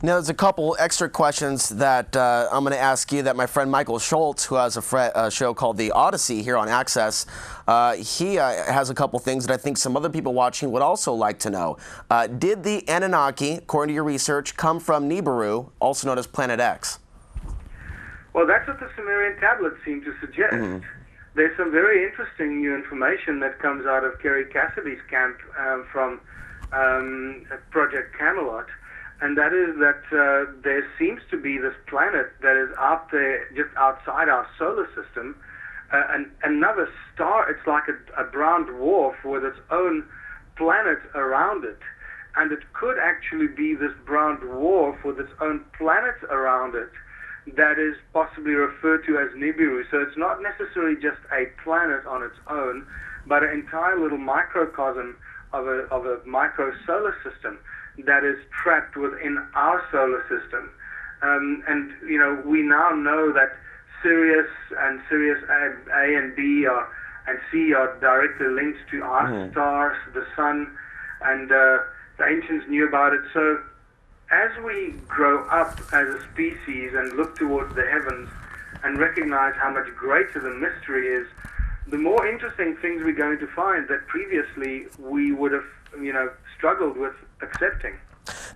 Now, there's a couple extra questions that I'm going to ask you that my friend Michael Schultz, who has a show called The Odyssey here on Access, he has a couple things that I think some other people watching would also like to know. Did the Anunnaki, according to your research, come from Nibiru, also known as Planet X? Well, that's what the Sumerian tablets seem to suggest. There's some very interesting new information that comes out of Kerry Cassidy's camp from Project Camelot. And that is that there seems to be this planet that is out there, just outside our solar system, another star. It's like a brown dwarf with its own planet around it. And it could actually be this brown dwarf with its own planet around it that is possibly referred to as Nibiru. So it's not necessarily just a planet on its own, but an entire little microcosm of a micro solar system that is trapped within our solar system. And, you know, we now know that Sirius and Sirius A and B and C are directly linked to our stars, the sun, and the ancients knew about it. So as we grow up as a species and look towards the heavens and recognize how much greater the mystery is, the more interesting things we're going to find that previously we would have, you know, struggled with accepting.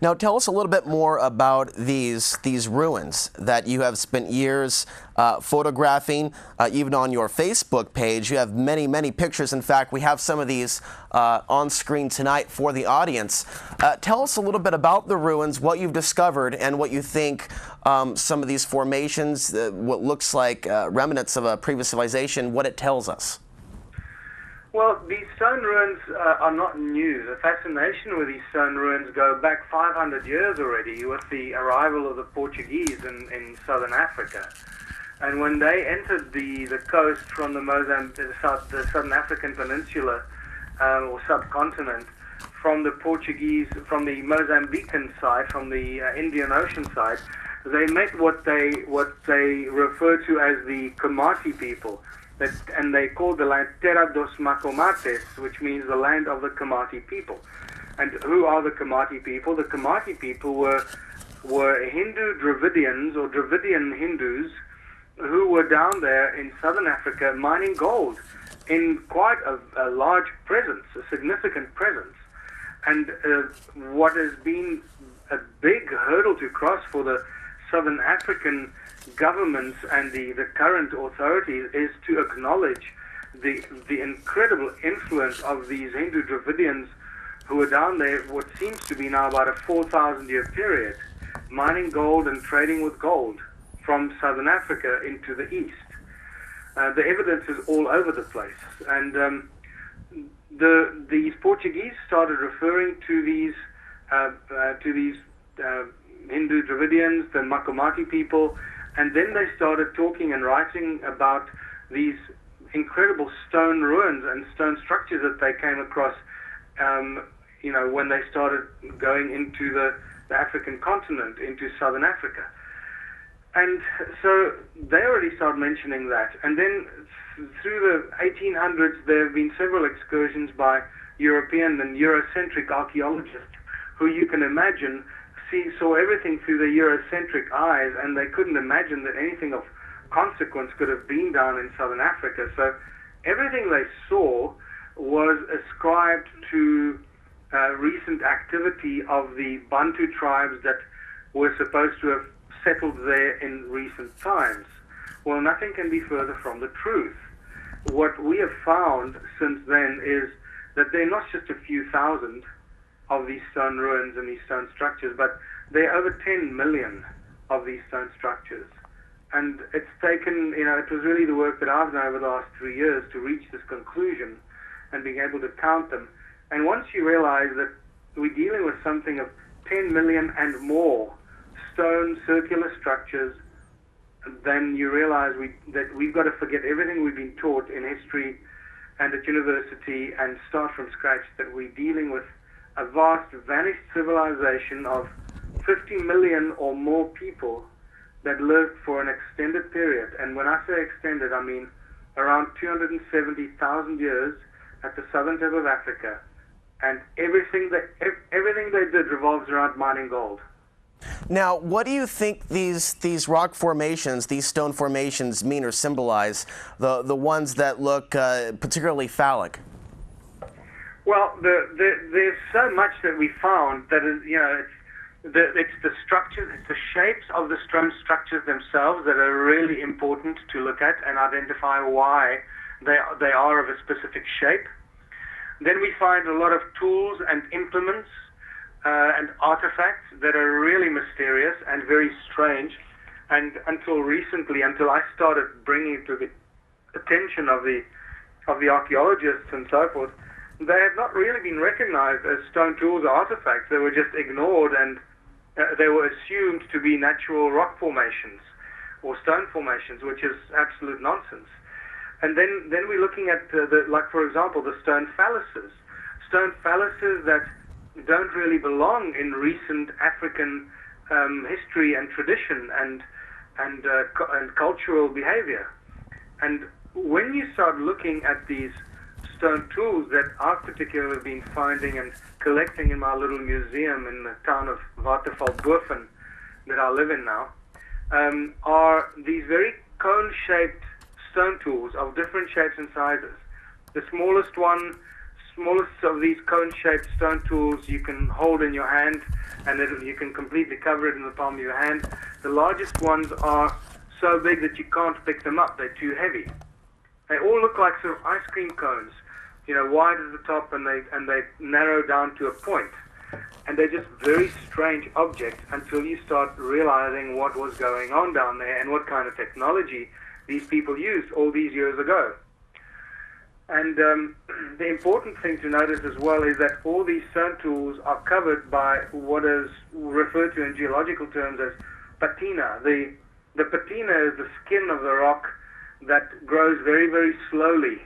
Now, tell us a little bit more about these ruins that you have spent years photographing. Even on your Facebook page, you have many, many pictures. In fact, we have some of these on screen tonight for the audience. Tell us a little bit about the ruins, what you've discovered, and what you think some of these formations, what looks like remnants of a previous civilization, what it tells us. Well, these stone ruins are not new. The fascination with these stone ruins go back 500 years already with the arrival of the Portuguese in southern Africa. And when they entered the coast from the southern African peninsula or subcontinent, from the Portuguese, from the Mozambican side, from the Indian Ocean side, they met what they refer to as the Komati people. And they called the land Terra dos Macomates, which means the land of the Komati people. And who are the Komati people? The Komati people were Hindu Dravidians or Dravidian Hindus who were down there in southern Africa mining gold in quite a large presence, a significant presence. And what has been a big hurdle to cross for the southern African governments and the current authorities is to acknowledge the incredible influence of these Hindu Dravidians who were down there what seems to be now about a 4,000-year period, mining gold and trading with gold from southern Africa into the east. The evidence is all over the place. And these Portuguese started referring to these Hindu Dravidians, the Makomati people, and then they started talking and writing about these incredible stone ruins and stone structures that they came across, you know, when they started going into the African continent, into southern Africa. And so they already started mentioning that. And then through the 1800s, there have been several excursions by European and Eurocentric archaeologists who you can imagine saw everything through the Eurocentric eyes, and they couldn't imagine that anything of consequence could have been down in southern Africa. So everything they saw was ascribed to recent activity of the Bantu tribes that were supposed to have settled there in recent times. Well, nothing can be further from the truth. What we have found since then is that there are not just a few thousand of these stone ruins and these stone structures, but there are over 10 million of these stone structures. And it's taken, you know, it was really the work that I've done over the last 3 years to reach this conclusion and being able to count them. And once you realize that we're dealing with something of 10 million and more stone circular structures, then you realize that we've got to forget everything we've been taught in history and at university and start from scratch, that we're dealing with a vast, vanished civilization of 50 million or more people that lived for an extended period. And when I say extended, I mean around 270,000 years at the southern tip of Africa. And everything they did revolves around mining gold. Now, what do you think these rock formations, these stone formations mean or symbolize, the ones that look particularly phallic? Well, there's so much that we found that is, it's the structures, it's the shapes of the stone structures themselves that are really important to look at and identify why they are of a specific shape. Then we find a lot of tools and implements and artifacts that are really mysterious and very strange. And until recently, until I started bringing it to the attention of the archaeologists and so forth, they have not really been recognized as stone tools or artifacts. They were just ignored, and they were assumed to be natural rock formations or stone formations, which is absolute nonsense. And then we're looking at, like, for example, the stone phalluses. Stone phalluses that don't really belong in recent African history and tradition and cultural behavior. And when you start looking at these stone tools that I've particularly been finding and collecting in my little museum in the town of Watervalboven that I live in now, are these very cone-shaped stone tools of different shapes and sizes. The smallest of these cone-shaped stone tools you can hold in your hand, and you can completely cover it in the palm of your hand. The largest ones are so big that you can't pick them up. They're too heavy. They all look like sort of ice cream cones, wide at the top, and they narrow down to a point. And they're just very strange objects until you start realizing what was going on down there and what kind of technology these people used all these years ago. And the important thing to notice as well is that all these stone tools are covered by what is referred to in geological terms as patina. The patina is the skin of the rock that grows very, very slowly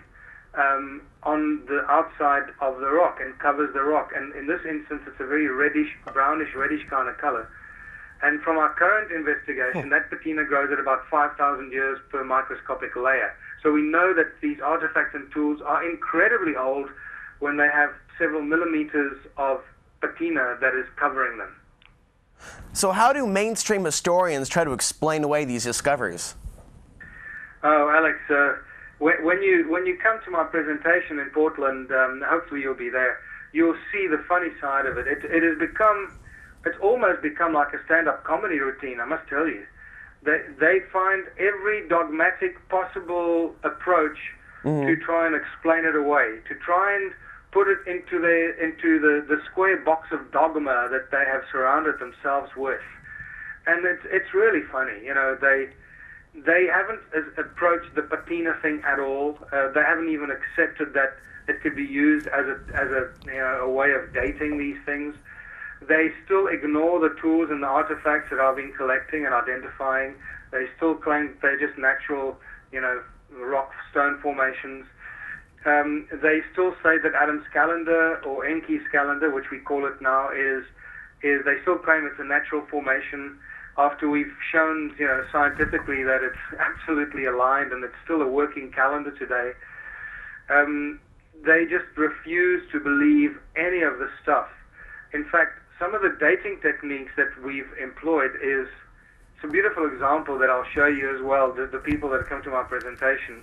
on the outside of the rock and covers the rock. And in this instance, it's a very brownish reddish kind of color. And from our current investigation, that patina grows at about 5,000 years per microscopic layer. So we know that these artifacts and tools are incredibly old when they have several millimeters of patina that is covering them. So how do mainstream historians try to explain away these discoveries? Oh, Alex, when you come to my presentation in Portland, hopefully you'll be there, you'll see the funny side of it. It's almost become like a stand-up comedy routine, I must tell you. They find every dogmatic possible approach to try and explain it away, to try and put it into the square box of dogma that they have surrounded themselves with. And it's really funny, they haven't approached the patina thing at all. They haven't even accepted that it could be used as a way of dating these things. They still ignore the tools and the artifacts that I've been collecting and identifying. They still claim they're just natural, rock stone formations. They still say that Adam's calendar, or Enki's calendar, which we call it now, is they still claim it's a natural formation after we've shown, scientifically that it's absolutely aligned and it's still a working calendar today. They just refuse to believe any of the stuff. In fact, some of the dating techniques that we've employed it's a beautiful example that I'll show you as well. The people that come to my presentation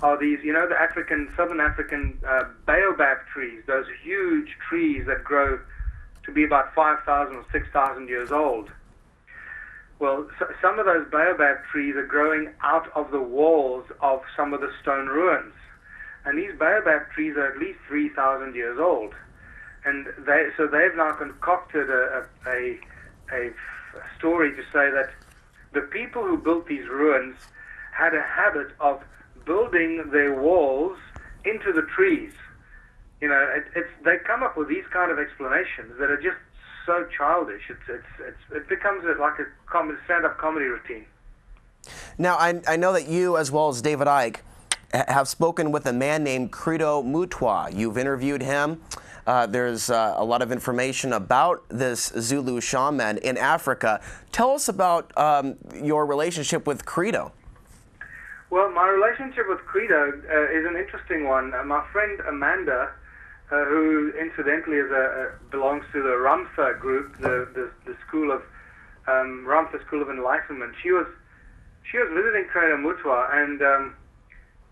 are these, the southern African baobab trees, those huge trees that grow to be about 5,000 or 6,000 years old. Well, some of those baobab trees are growing out of the walls of some of the stone ruins. And these baobab trees are at least 3,000 years old. And they've now concocted a story to say that the people who built these ruins had a habit of building their walls into the trees. They come up with these kind of explanations that are just so childish. It becomes like a stand-up comedy routine. Now, I know that you, as well as David Icke, have spoken with a man named Credo Mutwa. You've interviewed him. There's a lot of information about this Zulu shaman in Africa. Tell us about your relationship with Credo. Well, my relationship with Credo is an interesting one. My friend Amanda, who incidentally belongs to the Ramtha group, the school of Ramtha School of Enlightenment. She was visiting Credo Mutwa, and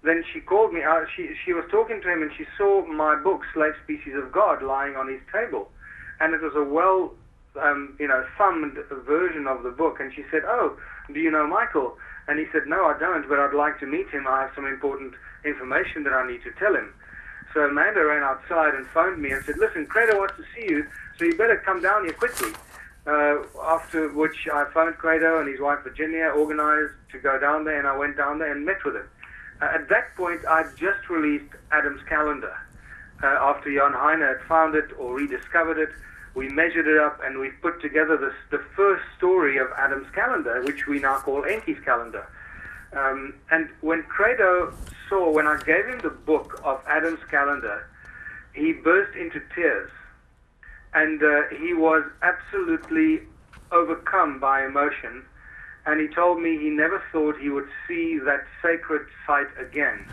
then she called me out. She was talking to him, and she saw my book, Slave Species of God, lying on his table, and it was a thumbed version of the book. And she said, "Oh, do you know Michael?" And he said, "No, I don't, but I'd like to meet him. I have some important information that I need to tell him." So Amanda ran outside and phoned me and said, "Listen, Credo wants to see you, so you better come down here quickly." After which I phoned Credo and his wife Virginia, organized to go down there, and I went down there and met with him. At that point, I'd just released Adam's Calendar. After Jan Heine had found it or rediscovered it, we measured it up, and we put together the first story of Adam's Calendar, which we now call Enki's Calendar. And when Credo saw, when I gave him the book of Adam's Calendar, he burst into tears. And he was absolutely overcome by emotion. And he told me he never thought he would see that sacred site again.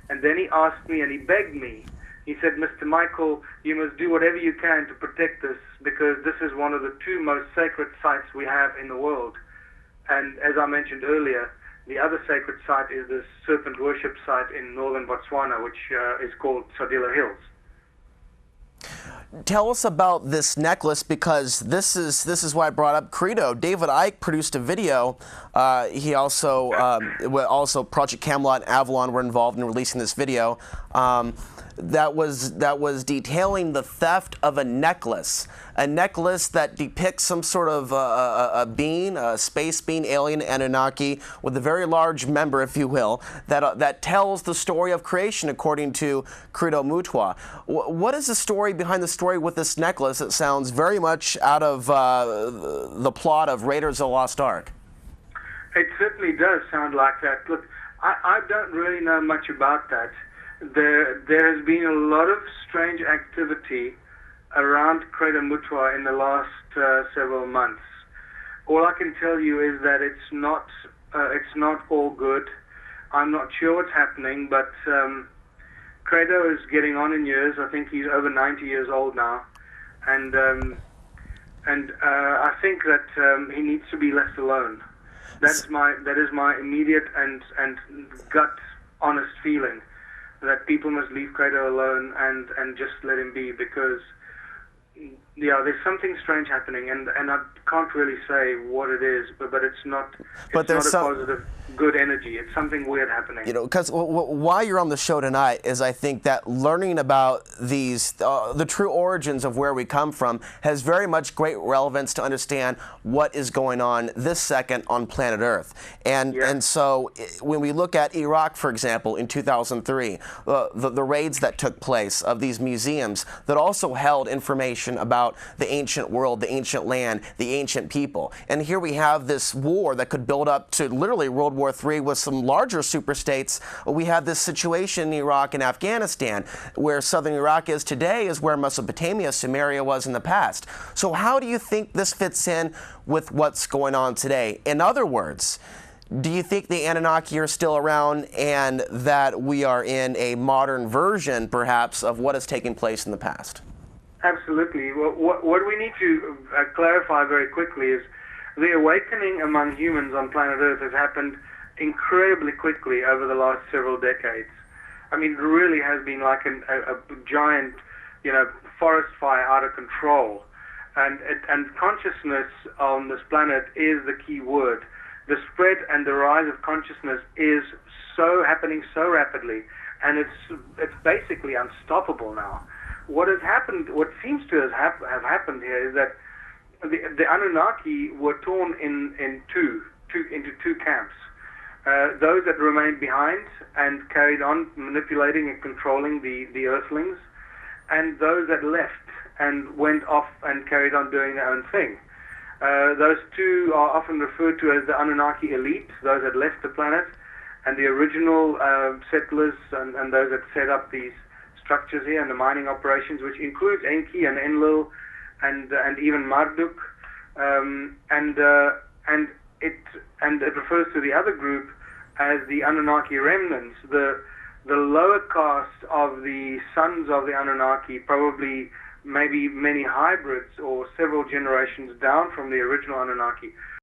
And then he asked me and he begged me. He said, "Mr. Michael, you must do whatever you can to protect this, because this is one of the two most sacred sites we have in the world." And as I mentioned earlier, the other sacred site is the serpent worship site in northern Botswana, which is called Sadila Hills. Tell us about this necklace, because this is why I brought up Credo. David Icke produced a video. He also Project Camelot and Avalon were involved in releasing this video. That was detailing the theft of a necklace that depicts some sort of a being, a space being, alien, Anunnaki, with a very large member, if you will, that tells the story of creation according to Credo Mutwa. What is the story behind the story with this necklace that sounds very much out of the plot of Raiders of the Lost Ark? It certainly does sound like that. Look, I don't really know much about that. There has been a lot of strange activity around Credo Mutwa in the last several months. All I can tell you is that it's not all good. I'm not sure what's happening, but Credo is getting on in years. I think he's over 90 years old now, and I think that he needs to be left alone. That is my immediate and gut honest feeling, that people must leave Credo alone and just let him be, because there's something strange happening, and I can't really say what it is, but it's not a positive, good energy. It's something weird happening. Because why you're on the show tonight is, I think that learning about these, the true origins of where we come from, has very much great relevance to understand what is going on this second on planet Earth. And so when we look at Iraq, for example, in 2003, the raids that took place of these museums that also held information about the ancient world, the ancient land, the ancient people. And here we have this war that could build up to literally World War III with some larger superstates. We have this situation in Iraq and Afghanistan, where southern Iraq is today is where Mesopotamia, Sumeria was in the past. So how do you think this fits in with what's going on today? In other words, do you think the Anunnaki are still around, and that we are in a modern version, perhaps, of what has taken place in the past? Absolutely. Well, what we need to clarify very quickly is the awakening among humans on planet Earth has happened incredibly quickly over the last several decades. I mean, it really has been like a giant, forest fire out of control. And consciousness on this planet is the key word. The spread and the rise of consciousness is happening so rapidly, and it's basically unstoppable now. What has happened, what seems to have happened here, is that the Anunnaki were torn into two camps. Those that remained behind and carried on manipulating and controlling the Earthlings, and those that left and went off and carried on doing their own thing. Those two are often referred to as the Anunnaki elite, those that left the planet, and the original settlers and those that set up these structures here and the mining operations, which includes Enki and Enlil and even Marduk, and it refers to the other group as the Anunnaki remnants, the lower caste of the sons of the Anunnaki, probably maybe many hybrids or several generations down from the original Anunnaki.